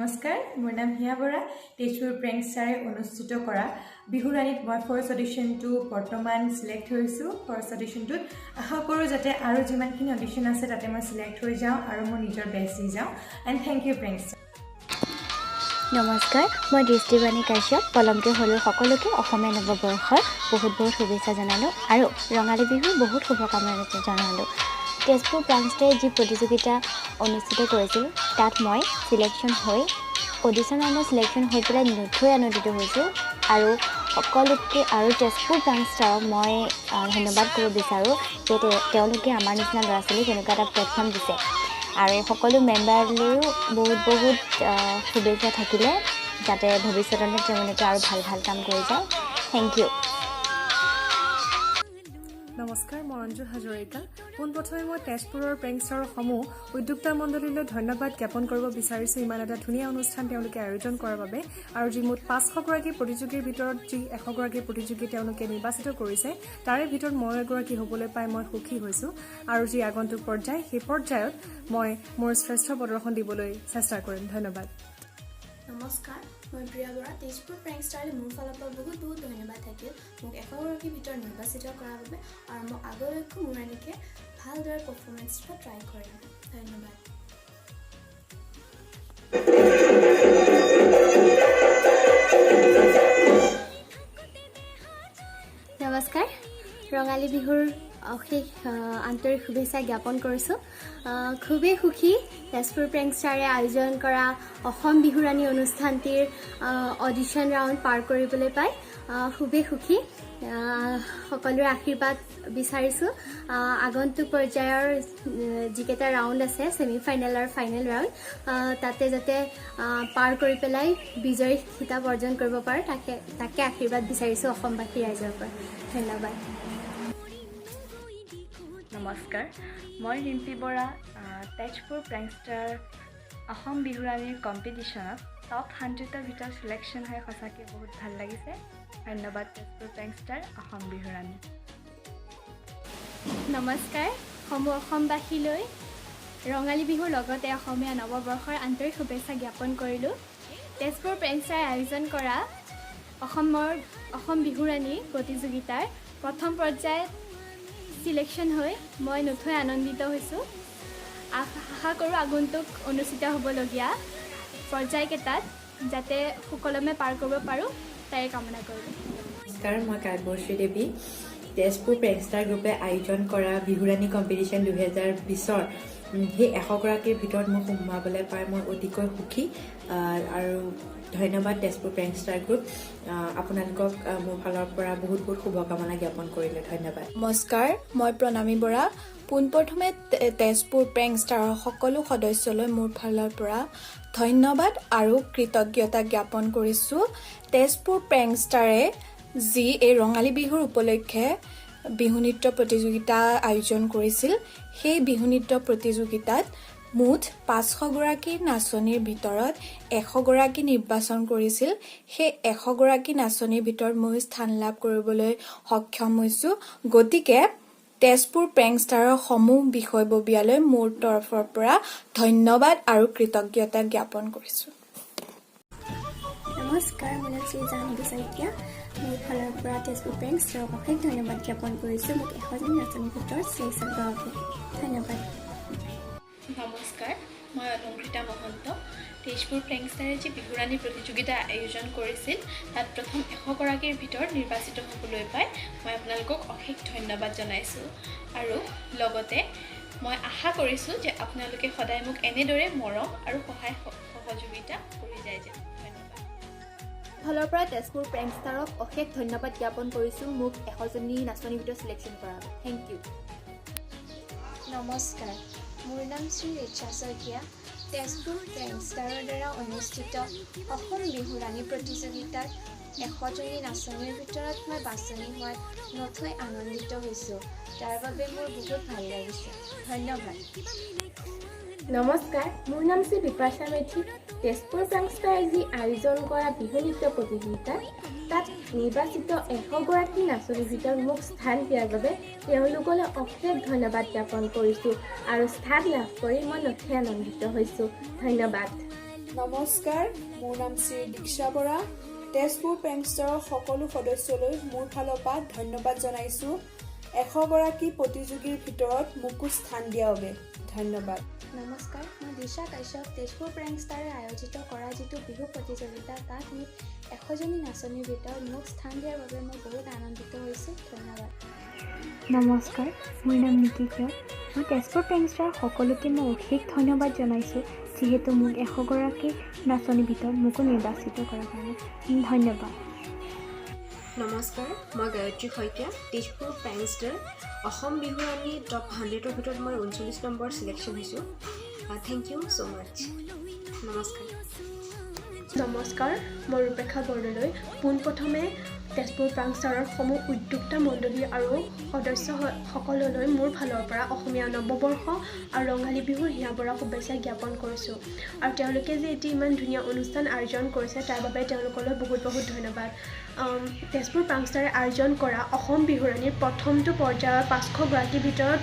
নমস্কাৰ মোৰ নাম হিয়া বৰা তেজপুৰ প্ৰেংকষ্টাৰে অনুষ্ঠিত কৰা বিহুৰাণীত মই ফাৰ্ষ্ট অডিশ্যনটো বৰ্তমান সিলেক্ট হৈছো ফাৰ্ষ্ট অডিশ্যনটোত আশা কৰো যাতে আৰু যিমানখিনি অডিশ্যন আছে তাতে মই সিলেক্ট হৈ যাওঁ আৰু মোৰ নিজৰ বেষ্ট দি যাওঁ এণ্ড থ্যাংক ইউ প্ৰেংকষ্টাৰ নমস্কাৰ মই দৃষ্টিবাণী কাশ্যপ পলমকে হ'লেও সকলোকে অসমীয়া নৱবৰ্ষৰ বহুত শুভেচ্ছা জনালোঁ আৰু ৰঙালী বিহুৰ বহুত শুভকামনা জনালোঁ তেজপুৰ প্ৰেংকষ্টাৰে যি প্ৰতিযোগিতা অনুষ্ঠিত কৰিছিল তাত মই সিলেকশ্যন হৈ অডিশ্যন ৰাউণ্ডত সিলেকশ্যন হৈ পেলাই নথৈ আনন্দিত হৈছোঁ আৰু সকলোকে আৰু তেজপুৰ প্ৰেংকষ্টাৰক মই ধন্যবাদ কৰিব বিচাৰোঁ যে তেওঁলোকে আমাৰ নিচিনা ল'ৰা ছোৱালীক এনেকুৱা এটা প্লেটফৰ্ম দিছে আৰু সকলো মেম্বাৰলৈও বহুত শুভেচ্ছা থাকিলে যাতে ভৱিষ্যতলৈ তেওঁলোকে আৰু ভাল কাম কৰি যায় থেংক ইউ নমস্কাৰ মই অঞ্জু হাজৰিকা পোনপ্ৰথমে মই তেজপুৰৰ প্ৰেংকষ্টাৰসমূহ উদ্যোক্তা মণ্ডলীলৈ ধন্যবাদ জ্ঞাপন কৰিব বিচাৰিছোঁ ইমান এটা ধুনীয়া অনুষ্ঠান তেওঁলোকে আয়োজন কৰাৰ বাবে আৰু যি মুঠ 500গৰাকী প্ৰতিযোগীৰ ভিতৰত যি 100গৰাকী প্ৰতিযোগী তেওঁলোকে নিৰ্বাচিত কৰিছে তাৰে ভিতৰত মই এগৰাকী হ'বলৈ পাই মই সুখী হৈছোঁ আৰু যি আগন্তুক পৰ্যায় সেই পৰ্যায়ত মই মোৰ শ্ৰেষ্ঠ প্ৰদৰ্শন দিবলৈ চেষ্টা কৰিম ধন্যবাদ নমস্কাৰ মই প্ৰিয়া বৰা তেজপুৰ প্ৰেংকষ্টাৰলৈ মোৰ ফালৰ পৰা বহুত ধন্যবাদ থাকিল মোক 100গৰাকীৰ ভিতৰত নিৰ্বাচিত কৰাৰ বাবে আৰু মই আগলৈকো মোৰ এনেকৈ ভালদৰে পাৰফৰ্মেঞ্চ ট্ৰাই কৰিম ধন্যবাদ নমস্কাৰ ৰঙালী বিহুৰ অশেষ আন্তৰিক শুভেচ্ছা জ্ঞাপন কৰিছোঁ খুবেই সুখী তেজপুৰ প্ৰেংকষ্টাৰে আয়োজন কৰা অসম বিহুৰাণী অনুষ্ঠানটিৰ অডিশ্যন ৰাউণ্ড পাৰ কৰিবলৈ পাই খুবেই সুখী সকলোৰে আশীৰ্বাদ বিচাৰিছোঁ আগন্তুক পৰ্যায়ৰ যিকেইটা ৰাউণ্ড আছে ছেমিফাইনেল আৰু ফাইনেল ৰাউণ্ড তাতে যাতে পাৰ কৰি পেলাই বিজয়ী খিতাপ অৰ্জন কৰিব পাৰোঁ তাকে আশীৰ্বাদ বিচাৰিছোঁ অসমবাসী ৰাইজৰ পৰা ধন্যবাদ নমস্কাৰ মই ৰিম্পী বৰা তেজপুৰ প্ৰেংকষ্টাৰ অসম বিহুৰাণীৰ কম্পিটিশ্যনত টপ 100ৰ ভিতৰত চিলেকশ্যন হৈ সঁচাকৈ বহুত ভাল লাগিছে ধন্যবাদ তেজপুৰ প্ৰেংকষ্টাৰ অসম বিহুৰাণী নমস্কাৰ সমূহ অসমবাসীলৈ ৰঙালী বিহুৰ লগতে অসমীয়া নৱবৰ্ষৰ আন্তৰিক শুভেচ্ছা জ্ঞাপন কৰিলোঁ তেজপুৰ প্ৰেংকষ্টাৰে আয়োজন কৰা অসম বিহুৰাণী প্ৰতিযোগিতাৰ প্ৰথম পৰ্যায়ত সিলেকশ্যন হৈ মই নথৈ আনন্দিত হৈছোঁ আশা কৰোঁ আগন্তুক অনুষ্ঠিত হ'বলগীয়া পৰ্যায়কেইটাত যাতে সুকলমে পাৰ কৰিব পাৰোঁ তাৰে কামনা কৰিলোঁ নমস্কাৰ মই কাব্যশ্ৰী দেৱী তেজপুৰ প্ৰেংকষ্টাৰ গ্ৰুপে আয়োজন কৰা বিহুৰাণী কম্পিটিশ্যন 2020ৰ সেই 100গৰাকীৰ ভিতৰত মোক সোমাবলৈ পাই মই অতিকৈ সুখী আৰু ধন্যবাদ তেজপুৰ প্ৰেংকষ্টাৰ গ্ৰুপ আপোনালোকক মোৰ ফালৰ পৰা বহুত শুভকামনা জ্ঞাপন কৰিলোঁ ধন্যবাদ নমস্কাৰ মই প্ৰণামী বৰা পোনপ্ৰথমে তেজপুৰ প্ৰেংকষ্টাৰৰ সকলো সদস্যলৈ মোৰ ফালৰ পৰা ধন্যবাদ আৰু কৃতজ্ঞতা জ্ঞাপন কৰিছোঁ তেজপুৰ প্ৰেংকষ্টাৰে যি এই ৰঙালী বিহুৰ উপলক্ষে বিহু নৃত্য প্ৰতিযোগিতা আয়োজন কৰিছিল সেই বিহু নৃত্য প্ৰতিযোগিতাত মুঠ 500গৰাকী নাচনীৰ ভিতৰত 100গৰাকী নিৰ্বাচন কৰিছিল সেই 100গৰাকী নাচনীৰ ভিতৰত মই স্থান লাভ কৰিবলৈ সক্ষম হৈছোঁ গতিকে তেজপুৰ প্ৰেংকষ্টাৰৰ সমূহ বিষয়ববীয়ালৈ মোৰ তৰফৰ পৰা ধন্যবাদ আৰু কৃতজ্ঞতা জ্ঞাপন কৰিছোঁ নমস্কাৰ মোৰ নাম শ্ৰী জাহ্নৱী শইকীয়া মোৰ ফালৰ পৰা তেজপুৰ প্ৰেংকষ্টাৰক অশেষ ধন্যবাদ জ্ঞাপন কৰিছোঁ মোক 100জন নাচনীৰ ভিতৰত চিলেকশ্যন কৰাৰ বাবে ধন্যবাদ নমস্কাৰ মই অনুকৃতা মহন্ত তেজপুৰ প্ৰেংকষ্টাৰে যি বিহুৰাণী প্ৰতিযোগিতা আয়োজন কৰিছিল তাত প্ৰথম 100গৰাকীৰ ভিতৰত নিৰ্বাচিত হ'বলৈ পাই মই আপোনালোকক অশেষ ধন্যবাদ জনাইছোঁ আৰু লগতে মই আশা কৰিছোঁ যে আপোনালোকে সদায় মোক এনেদৰে মৰম আৰু সহায় সহযোগিতা কৰি যায় যেন ধন্যবাদ ফালৰ পৰা তেজপুৰ প্ৰেংকষ্টাৰক অশেষ ধন্যবাদ জ্ঞাপন কৰিছোঁ মোক 100জনী নাচনীৰ ভিতৰত চিলেকশ্যন কৰাৰ বাবে থেংক ইউ নমস্কাৰ মোৰ নাম শ্ৰী ৰিচা শইকীয়া তেজপুৰ প্ৰেংকষ্টাৰৰ দ্বাৰা অনুষ্ঠিত অসম বিহুৰাণী প্ৰতিযোগিতাত 100জনী নাচনীৰ ভিতৰত মই বাছনি হোৱাত নথৈ আনন্দিত হৈছোঁ তাৰ বাবে মোৰ বহুত ভাল লাগিছে ধন্যবাদ নমস্কাৰ মোৰ নাম শ্ৰী বিপাশা মেধি তেজপুৰ প্ৰেংকষ্টাৰে যি আয়োজন কৰা বিহু নৃত্য প্ৰতিযোগিতাত তাত নিৰ্বাচিত 100গৰাকী নাচনীৰ ভিতৰত মোক স্থান দিয়াৰ বাবে তেওঁলোকলৈ অশেষ ধন্যবাদ জ্ঞাপন কৰিছোঁ আৰু স্থান লাভ কৰি মই নথৈ আনন্দিত হৈছোঁ ধন্যবাদ নমস্কাৰ, মোৰ নাম শ্ৰী দীক্ষা বৰা। তেজপুৰ প্ৰেংষ্টাৰৰ সকলো সদস্যলৈ মোৰ ফালৰ পৰা ধন্যবাদ জনাইছোঁ 100গৰাকী প্ৰতিযোগীৰ ভিতৰত মোকো স্থান দিয়াৰ বাবে ধন্যবাদ। নমস্কাৰ, মই দিশা কাশ্যপ। তেজপুৰ প্ৰেংষ্টাৰে আয়োজিত কৰা যিটো বিহু প্ৰতিযোগিতা তাত মোক 100জনী নাচনীৰ ভিতৰত মোক স্থান দিয়াৰ বাবে মই বহুত আনন্দিত হৈছোঁ। ধন্যবাদ। নমস্কাৰ, মোৰ নাম নিকিতা। মই তেজপুৰ প্ৰেংষ্টাৰ সকলোকে মই অশেষ ধন্যবাদ জনাইছোঁ যিহেতু মোক 100গৰাকী নাচনীৰ ভিতৰত মোকো নিৰ্বাচিত কৰাৰ কাৰণে ধন্যবাদ। নমস্কাৰ, মই গায়ত্ৰী শইকীয়া। তেজপুৰ প্ৰেংষ্টাৰ অসম বিহুৰাণী টপ 100ৰ ভিতৰত মই 39 নম্বৰ ছিলেকশ্যন হৈছোঁ। থেংক ইউ ছ' মাছ। নমস্কাৰ। নমস্কাৰ, মই ৰূপেখা বৰদলৈ। পোনপ্ৰথমে তেজপুৰ প্ৰেংষ্টাৰৰ সমূহ উদ্যোক্তা মণ্ডলী আৰু সদস্যসকললৈ মোৰ ফালৰ পৰা অসমীয়া নৱবৰ্ষ আৰু ৰঙালী বিহুৰ হিয়াভৰা শুভেচ্ছা জ্ঞাপন কৰিছোঁ। আৰু তেওঁলোকে যে এটি ইমান ধুনীয়া অনুষ্ঠান আয়োজন কৰিছে তাৰ বাবে তেওঁলোকলৈ বহুত বহুত ধন্যবাদ। তেজপুৰ প্ৰেংষ্টাৰে আয়োজন কৰা অসম বিহুৰাণীৰ প্ৰথমটো পৰ্যায়ৰ 500গৰাকীৰ ভিতৰত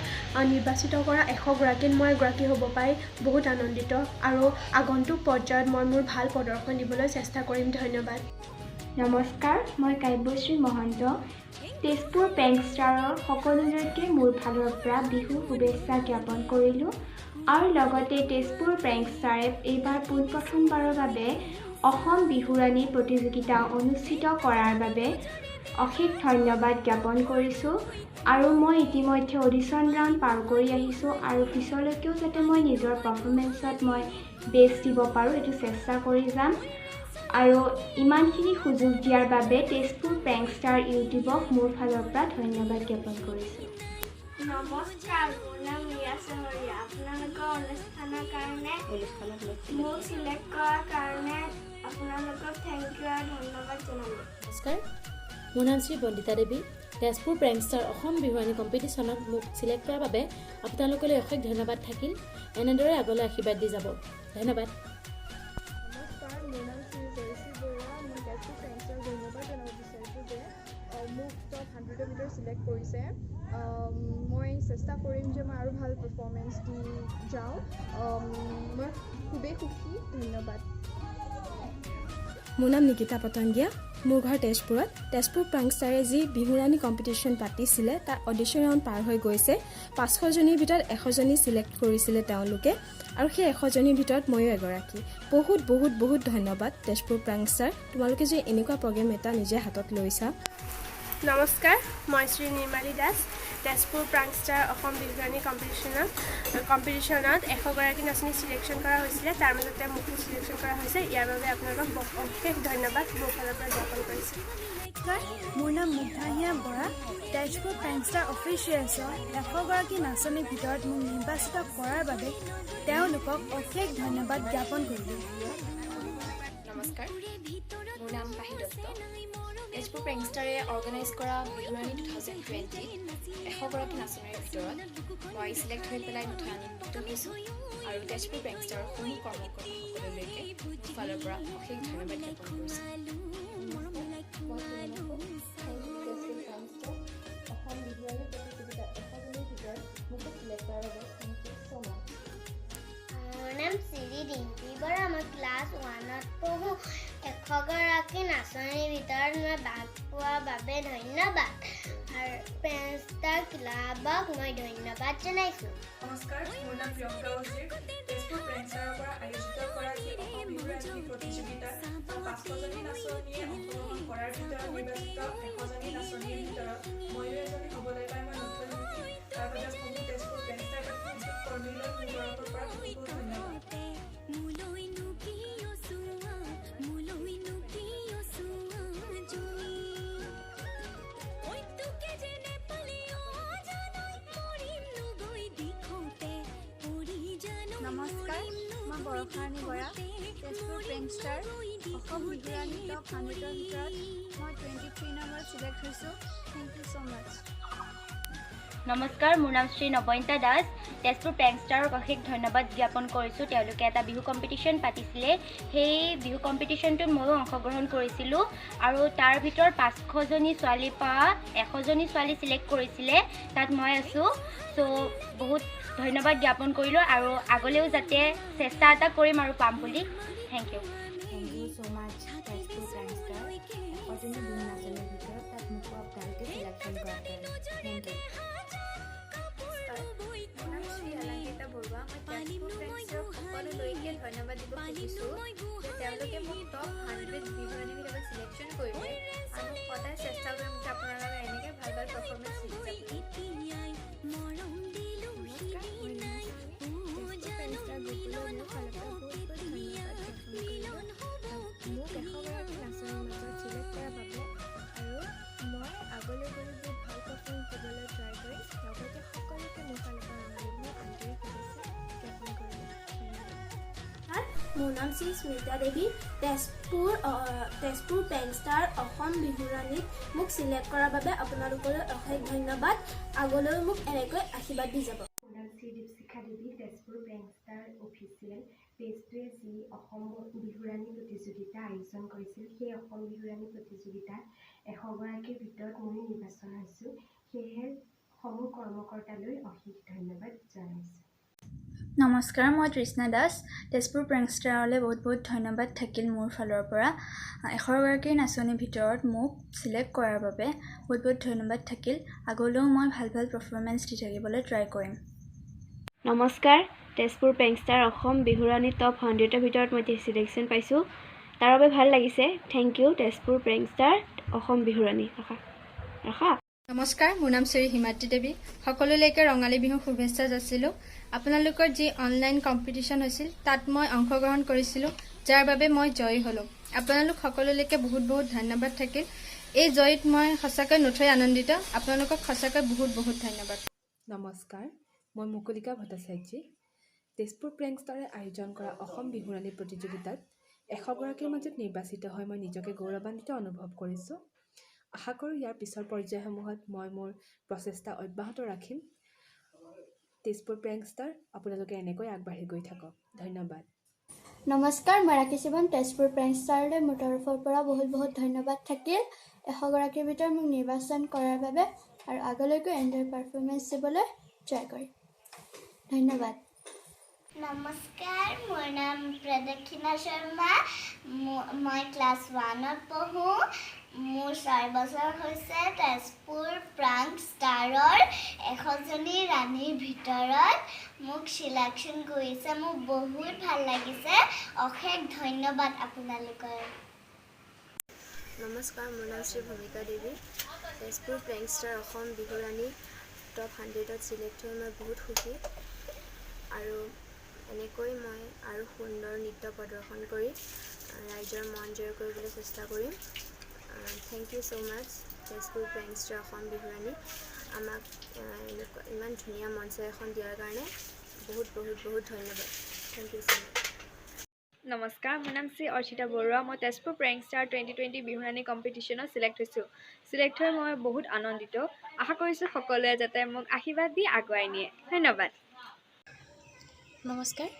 নিৰ্বাচিত কৰা 100গৰাকীত মই এগৰাকী হ'ব পাই বহুত আনন্দিত আৰু আগন্তুক পৰ্যায়ত মই মোৰ ভাল প্ৰদৰ্শন দিবলৈ চেষ্টা কৰিম। ধন্যবাদ। নমস্কাৰ, মই কাব্যশ্ৰী মহন্ত। তেজপুৰ প্ৰেংষ্টাৰৰ সকলোলৈকে মোৰ ফালৰ পৰা বিহু শুভেচ্ছা জ্ঞাপন কৰিলোঁ আৰু লগতে তেজপুৰ প্ৰেংষ্টাৰে এইবাৰ পোনপ্ৰথমবাৰৰ বাবে অসম বিহুৰাণী প্ৰতিযোগিতা অনুষ্ঠিত কৰাৰ বাবে অশেষ ধন্যবাদ জ্ঞাপন কৰিছোঁ। আৰু মই ইতিমধ্যে অডিশ্যন ৰাউণ্ড পাৰ কৰি আহিছোঁ আৰু পিছলৈকেও যাতে মই নিজৰ পাৰফৰ্মেঞ্চত মই বেষ্ট দিব পাৰোঁ এইটো চেষ্টা কৰি যাম। আৰু ইমানখিনি সুযোগ দিয়াৰ বাবে তেজপুৰ প্ৰেংষ্টাৰ ইউটিউবক মোৰ ফালৰ পৰা ধন্যবাদ জ্ঞাপন কৰিছোঁ। নমস্কাৰ, মোৰ নাম ৰিয়া চহৰীয়া। আপোনালোকৰ অনুষ্ঠানৰ কাৰণে মোক চিলেক্ট কৰাৰ কাৰণে আপোনালোকক থেংক ইউ আৰু ধন্যবাদ জনালোঁ। নমস্কাৰ, মোৰ নাম শ্ৰী বন্দিতা দেৱী। তেজপুৰ প্ৰেংষ্টাৰ অসম বিহুৰাণী কম্পিটিশ্যনত মোক চিলেক্ট কৰাৰ বাবে আপোনালোকলৈ অশেষ ধন্যবাদ থাকিল। এনেদৰে আগলৈ আশীৰ্বাদ দি যাব। ধন্যবাদ। নমস্কাৰ, মোৰ নাম শ্ৰী জয়শ্ৰী বৰুৱা। মই তেজপুৰ প্ৰেংষ্টাৰক ধন্যবাদ জনাব বিচাৰিছোঁ যে মোক টপ 100ৰ ভিতৰত চিলেক্ট কৰিছে। মই চেষ্টা কৰিম যে মই আৰু ভাল পাৰফৰ্মেঞ্চ দি যাওঁ। মই খুবেই সুখী। ধন্যবাদ। মোৰ নাম নিকিতা পটংগীয়া। মোৰ ঘৰ তেজপুৰত। তেজপুৰ প্ৰেংষ্টাৰে যি বিহুৰাণী কম্পিটিশ্যন পাতিছিলে তাৰ অডিশ্যন ৰাউণ্ড পাৰ হৈ গৈছে। 500জনীৰ ভিতৰত 100জনী চিলেক্ট কৰিছিলে তেওঁলোকে আৰু সেই 100জনীৰ ভিতৰত ময়ো এগৰাকী। বহুত বহুত বহুত ধন্যবাদ তেজপুৰ প্ৰেংষ্টাৰ, তোমালোকে যে এনেকুৱা প্ৰগ্ৰেম এটা নিজে হাতত লৈছা। নমস্কাৰ, মই শ্ৰী নিৰ্মালী দাস। তেজপুৰ প্ৰেংষ্টাৰ অসম বিহুৰাণী কম্পিটিশ্যনত 100গৰাকী নাচনী চিলেকশ্যন কৰা হৈছিলে। তাৰ মাজতে মোকো চিলেকশ্যন কৰা হৈছে। ইয়াৰ বাবে আপোনালোকক অশেষ ধন্যবাদ মোৰ ফালৰ পৰা জ্ঞাপন কৰিছোঁ। মোৰ নাম মুগ্ধাহিয়া বৰা। তেজপুৰ প্ৰেংষ্টাৰ অফিচিয়েলছৰ 100গৰাকী নাচনীৰ ভিতৰত মোক নিৰ্বাচিত কৰাৰ বাবে তেওঁলোকক অশেষ ধন্যবাদ জ্ঞাপন কৰিলোঁ। নমস্কাৰ, মোৰ নাম পাহি দত্ত। তেজপুৰ প্ৰেংষ্টাৰে অৰ্গেনাইজ কৰা বিহুৰাণী 2020 100গৰাকী নাচনীৰ ভিতৰত মই চিলেক্ট হৈ পেলাই নথৈ আনন্দিত হৈছোঁ আৰু তেজপুৰ প্ৰেংষ্টাৰৰ সমূহ কৰ্মকৰ্তাসকললৈকে মোৰ ফালৰ পৰা অশেষ ধন্যবাদ জ্ঞাপন কৰিছোঁ। অসম বিহুৰাণী প্ৰতিযোগিতাত 100জনীৰ ভিতৰত মোকো চিলেক্ট কৰাৰ বাবে থেংক ইউ ছ' মাছ। মোৰ নাম শ্ৰী ডিম্পী বৰা। মই ক্লাছ 1ত পঢ়োঁ। 100গৰাকী নাচনীৰ ভিতৰত মই ভাগ পোৱাৰ বাবে ধন্যবাদ আৰু প্ৰেংষ্টাৰ ক্লাবক মই ধন্যবাদ জনাইছোঁ। নমস্কাৰ, মোৰ নাম প্ৰিয়ংকা বছীৰ। তেজপুৰ প্ৰেংষ্টাৰৰ পৰা আয়োজিত কৰা যি অসম বিহুৰাণী প্ৰতিযোগিতাত 500জনী নাচনীয়ে অংশগ্ৰহণ কৰাৰ ভিতৰত নিৰ্বাচিত 100জনী নাচনীৰ ভিতৰত ময়ো এজনী হ'বলৈ পাই মই নথৈ সুখী। তাৰ বাবে সমূহ তেজপুৰ প্ৰেংষ্টাৰ কৰ্মীলৈ মোৰ তৰফৰ পৰা বহুত বহুত ধন্যবাদ। নমস্কাৰ, মই বৰষাৰাণী বৰা। তেজপুৰ প্ৰেংষ্টাৰ অসম বিহুৰাণী টপ 100ৰ ভিতৰত মই 23 নম্বৰত চিলেক্ট হৈছোঁ। থেংক ইউ ছ' মাছ। নমস্কাৰ, মোৰ নাম শ্ৰী নবনীতা দাস। তেজপুৰ প্ৰেংষ্টাৰক অশেষ ধন্যবাদ জ্ঞাপন কৰিছোঁ। তেওঁলোকে এটা বিহু কম্পিটিশ্যন পাতিছিলে। সেই বিহু কম্পিটিশ্যনটোত ময়ো অংশগ্ৰহণ কৰিছিলোঁ আৰু তাৰ ভিতৰত 500জনী ছোৱালীৰ পৰা 100জনী ছোৱালী চিলেক্ট কৰিছিলে। তাত মই আছোঁ। চ' বহুত ধন্যবাদ জ্ঞাপন কৰিলোঁ আৰু আগলৈও যাতে চেষ্টা এটা কৰিম আৰু পাম বুলি। থেংক ইউ ছ' মাছ তেজপুৰ প্ৰাংষ্টাৰ এশজনী বিহু নাচনীৰ ভিতৰত তাত মোকো আপোনালোকে চিলেকশ্যন কৰাৰ কাৰণে থেংক ইউ। সকলোলৈকে ধন্যবাদ দিব খুজিছোঁ যে তেওঁলোকে মোক টপ 100 বিহুৰাণীৰ ভিতৰত চিলেকশ্যন কৰিলে আৰু মোক সদায় চেষ্টা কৰিম যে আপোনালোকে এনেকৈ ভাল ভাল পাৰফৰ্মেঞ্চ দি যাব। মোক এশগৰাকী নাচনীৰ মাজত চিলেক্ট কৰাৰ বাবে আৰু মই আগলৈ গৈ বহুত ভাল পাৰফৰ্মেঞ্চ দিবলৈ ট্ৰাই কৰিম। লগতে সকলোকে মোৰ ফালৰ পৰা আন্তৰিক শুভেচ্ছা জ্ঞাপন কৰিম। মোৰ নাম শ্ৰী স্মিতা দেৱী। তেজপুৰ পেংষ্টাৰ অসম বিহুৰাণীত মোক চিলেক্ট কৰাৰ বাবে আপোনালোকলৈ অশেষ ধন্যবাদ। আগলৈও মোক এনেকৈ আশীৰ্বাদ দি যাব। মোৰ নাম শ্ৰী দীপশিখা দেৱী। তেজপুৰ পেংষ্টাৰ অফিচিয়েল পেজটোৱে যি অসম বিহুৰাণী প্ৰতিযোগিতা আয়োজন কৰিছিল, সেই অসম বিহুৰাণী প্ৰতিযোগিতাত 100গৰাকীৰ ভিতৰত মই নিৰ্বাচন হৈছোঁ। সেয়েহে সমূহ কৰ্মকৰ্তালৈ অশেষ ধন্যবাদ জনাইছোঁ। নমস্কাৰ, মই তৃষ্ণা দাস। তেজপুৰ প্ৰেংষ্টাৰলৈ বহুত বহুত ধন্যবাদ থাকিল মোৰ ফালৰ পৰা। 100গৰাকীৰ নাচনীৰ ভিতৰত মোক চিলেক্ট কৰাৰ বাবে বহুত বহুত ধন্যবাদ থাকিল। আগলৈও মই ভাল ভাল পাৰফৰ্মেঞ্চ দি থাকিবলৈ ট্ৰাই কৰিম। নমস্কাৰ, তেজপুৰ পেংষ্টাৰ অসম বিহুৰাণী টপ 100ৰ ভিতৰত মই চিলেকশ্যন পাইছোঁ। তাৰ বাবে ভাল লাগিছে। থেংক ইউ তেজপুৰ পেংষ্টাৰ অসম বিহুৰাণী। ৰখা। নমস্কাৰ, মোৰ নাম শ্ৰী হিমাদ্ৰী দেৱী। সকলোলৈকে ৰঙালী বিহুৰ শুভেচ্ছা যাচিলোঁ। আপোনালোকৰ যি অনলাইন কম্পিটিশ্যন হৈছিল তাত মই অংশগ্ৰহণ কৰিছিলোঁ, যাৰ বাবে মই জয়ী হ'লোঁ। আপোনালোক সকলোলৈকে বহুত বহুত ধন্যবাদ থাকিল। এই জয়ীত মই সঁচাকৈ নথৈ আনন্দিত। আপোনালোকক সঁচাকৈ বহুত বহুত ধন্যবাদ। নমস্কাৰ, মই মুকুলিকা ভট্টাচাৰ্যী। তেজপুৰ প্ৰেংষ্টাৰে আয়োজন কৰা অসম বিহুৰাণী প্ৰতিযোগিতাত 100গৰাকীৰ মাজত নিৰ্বাচিত হৈ মই নিজকে গৌৰৱান্বিত অনুভৱ কৰিছোঁ। আশা কৰোঁ ইয়াৰ পিছৰ পৰ্যায়সমূহত মই মোৰ প্ৰচেষ্টা অব্যাহত ৰাখিম। তেজপুৰ প্ৰেংষ্টাৰ আপোনালোকে এনেকৈ আগবাঢ়ি গৈ থাকক। ধন্যবাদ। নমস্কাৰ, মই ৰাখী শিৱন। তেজপুৰ প্ৰেংষ্টাৰলৈ মোৰ তৰফৰ পৰা বহুত বহুত ধন্যবাদ থাকিল 100গৰাকীৰ ভিতৰত মোক নিৰ্বাচন কৰাৰ বাবে আৰু আগলৈকে এনেদৰে পাৰফৰ্মেঞ্চ দিবলৈ ট্ৰাই কৰিম। ধন্যবাদ। নমস্কাৰ, মোৰ নাম প্ৰদক্ষিণা শৰ্মা। মই ক্লাছ 1ত পঢ়োঁ। মোৰ 4 বছৰ হৈছে। তেজপুৰ প্ৰাংষ্টাৰৰ 100জনী ৰাণীৰ ভিতৰত মোক চিলেকশ্যন কৰিছে। মোক বহুত ভাল লাগিছে। অশেষ ধন্যবাদ আপোনালোকৰ। নমস্কাৰ, মোৰ নাম শ্ৰী ভূমিকা দেৱী। তেজপুৰ প্ৰেংষ্টাৰ অসম বিহুৰাণী টপ 100ত চিলেক্ট হৈ মই বহুত সুখী আৰু এনেকৈ মই আৰু সুন্দৰ নৃত্য প্ৰদৰ্শন কৰি ৰাইজৰ মন জয় কৰিবলৈ চেষ্টা কৰিম। থেংক ইউ ছ' মাছ তেজপুৰ প্ৰেংষ্টাৰ অসম বিহুৰাণী। আমাক ইমান ধুনীয়া মঞ্চ এখন দিয়াৰ কাৰণে বহুত বহুত বহুত ধন্যবাদ। থেংক ইউ ছ' মাছ। নমস্কাৰ, মোৰ নাম শ্ৰী অৰ্চিতা বৰুৱা। মই তেজপুৰ প্ৰেংষ্টাৰ 2020 বিহুৰাণী কম্পিটিশ্যনত চিলেক্ট হৈছোঁ। চিলেক্ট হৈ মই বহুত আনন্দিত। আশা কৰিছোঁ সকলোৱে যাতে মোক আশীৰ্বাদ দি আগুৱাই নিয়ে। ধন্যবাদ। নমস্কাৰ,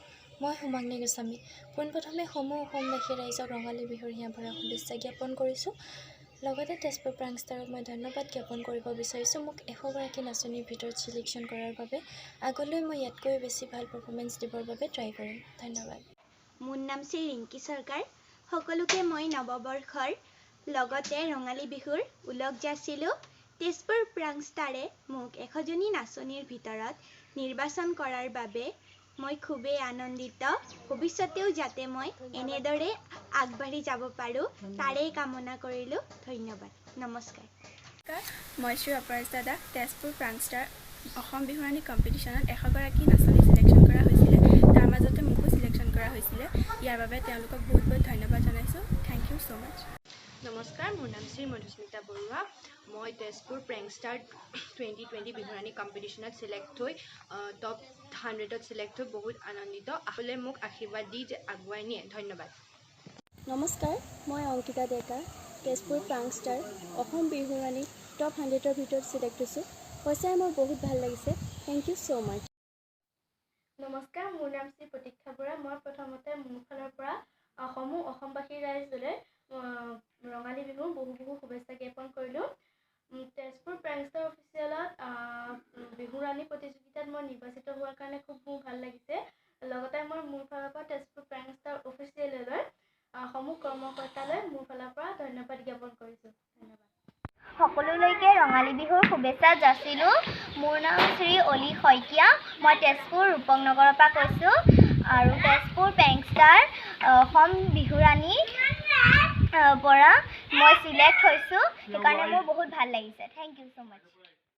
মই সুমাংনী গোস্বামী। পোনপ্ৰথমে সমূহ অসমবাসী ৰাইজক ৰঙালী বিহুৰ হিয়া ভৰা শুভেচ্ছা জ্ঞাপন কৰিছোঁ। লগতে তেজপুৰ প্ৰাংষ্টাৰক মই ধন্যবাদ জ্ঞাপন কৰিব বিচাৰিছোঁ মোক 100গৰাকী নাচনীৰ ভিতৰত চিলেকশ্যন কৰাৰ বাবে। আগলৈ মই ইয়াতকৈ বেছি ভাল পাৰফৰ্মেঞ্চ দিবৰ বাবে ট্ৰাই কৰিম। ধন্যবাদ। মোৰ নাম শ্ৰী ৰিংকি চৰকাৰ। সকলোকে মই নৱবৰ্ষৰ লগতে ৰঙালী বিহুৰ ওলগ যাচিলোঁ। তেজপুৰ প্ৰাংষ্টাৰে মোক 100জনী নাচনীৰ ভিতৰত নিৰ্বাচন কৰাৰ বাবে মই খুবেই আনন্দিত। ভৱিষ্যতেও যাতে মই এনেদৰে আগবাঢ়ি যাব পাৰোঁ তাৰেই কামনা কৰিলোঁ। ধন্যবাদ। নমস্কাৰ। মই শ্ৰী অপৰাজিতা দাস। তেজপুৰ প্ৰাংষ্টাৰ অসম বিহুৰাণী কম্পিটিশ্যনত 100গৰাকী নাচনী চিলেকশ্যন কৰা হৈছিলে। তাৰ মাজতে মোকো চিলেকশ্যন কৰা হৈছিলে। ইয়াৰ বাবে তেওঁলোকক বহুত বহুত ধন্যবাদ জনাইছোঁ। থেংক ইউ ছ' মাছ। নমস্কাৰ, মোৰ নাম শ্ৰী মধুস্মিতা বৰুৱা। মই তেজপুৰ প্ৰেংষ্টাৰ 2020 বিহুৰাণী কম্পিটিশ্যনত চিলেক্ট হৈ টপ 100ত চিলেক্ট হৈ বহুত আনন্দিত। সকলোৱে মোক আশীৰ্বাদ দি আগুৱাই নিয়ে। ধন্যবাদ। নমস্কাৰ, মই অংকিতা ডেকা। তেজপুৰ প্ৰাংষ্টাৰ অসম বিহুৰাণী টপ 100ৰ ভিতৰত চিলেক্ট হৈছোঁ। সঁচাই মোৰ বহুত ভাল লাগিছে। থেংক ইউ ছ' মাছ। নমস্কাৰ, মোৰ নাম শ্ৰী প্ৰতীক্ষা বৰা। মই প্ৰথমতে মোৰ ফালৰ পৰা সমূহ অসমবাসী ৰাইজলৈ ৰঙালী বিহুৰ বহু বহু শুভেচ্ছা জ্ঞাপন কৰিলোঁ। তেজপুৰ প্ৰাংষ্টাৰ অফিচিয়েলত বিহুৰাণী প্ৰতিযোগিতাত মই নিৰ্বাচিত হোৱাৰ কাৰণে খুব মোৰ ভাল লাগিছে। লগতে মই মোৰ ফালৰ পৰা তেজপুৰ প্ৰেংক ষ্টাৰ অফিচিয়েললৈ সমূহ কৰ্মকৰ্তালৈ মোৰ ফালৰ পৰা ধন্যবাদ জ্ঞাপন কৰিছোঁ। ধন্যবাদ। সকলোলৈকে ৰঙালী বিহুৰ শুভেচ্ছা যাচিলোঁ। মোৰ নাম শ্ৰী অলি শইকীয়া। মই তেজপুৰ ৰূপক নগৰৰ পৰা কৈছোঁ আৰু তেজপুৰ প্ৰেংক ষ্টাৰ অসম বিহুৰাণী পৰা মই চিলেক্ট হৈছোঁ। সেইকাৰণে মোৰ বহুত ভাল লাগিছে। Thank you so' much.